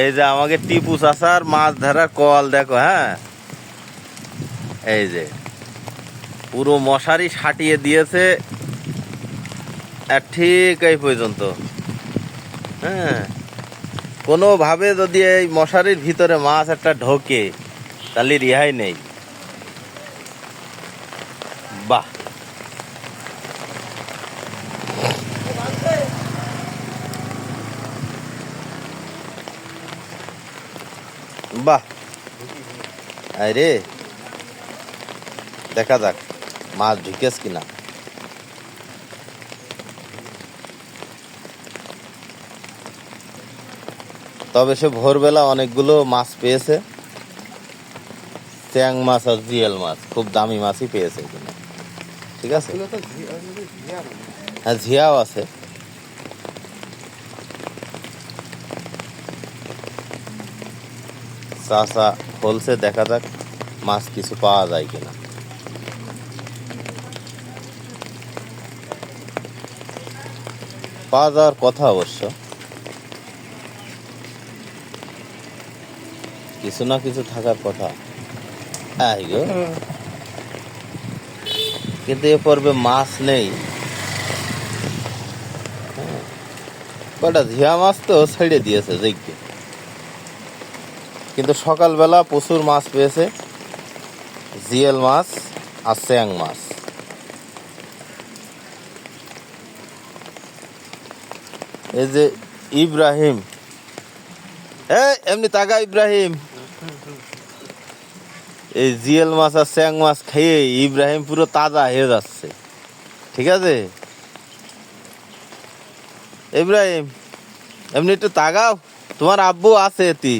এই যে আমাকে টিপু চাচার মাছ ধরার কল দেখো। হ্যাঁ, এই যে পুরো মশারি সাটিয়ে দিয়েছে ঠিক এই পর্যন্ত। হ্যাঁ, কোনোভাবে যদি এই মশারির ভিতরে মাছ একটা ঢোকে তাহলে রেহাই নেই। বাহ, বাহ, আরে দেখা যাক মাছ ঢুকেস কিনা। তবে সে ভোরবেলা অনেকগুলো মাছ পেয়েছে, চ্যাং মাছ আর জিয়াল মাছ, খুব দামি মাছই পেয়েছে কিনা। ঠিক আছে, হ্যাঁ ঝিয়াও আছে। চাচা বলছে দেখা যাক মাছ কিছু পাওয়া যায় কিনা। পাওয়া যাওয়ার কথা অবশ্য, কিছু না কিছু থাকার কথা। কিন্তু এ পর্বে মাছ নেই। কটা ঝিয়া মাছ তো ছেড়ে দিয়েছে দেখবে, কিন্তু সকালবেলা প্রচুর মাছ পেয়েছে, জিয়েল মাছ আর চ্যাং মাছ। এই যে ইব্রাহিম, এমনি তাকা ইব্রাহিম, এই জিয়েল মাছ আর চ্যাং মাছ খেয়ে ইব্রাহিম পুরো তাজা হয়ে যাচ্ছে। ঠিক আছে ইব্রাহিম, এমনি একটু তাকাও, তোমার আব্বু আছে এটি।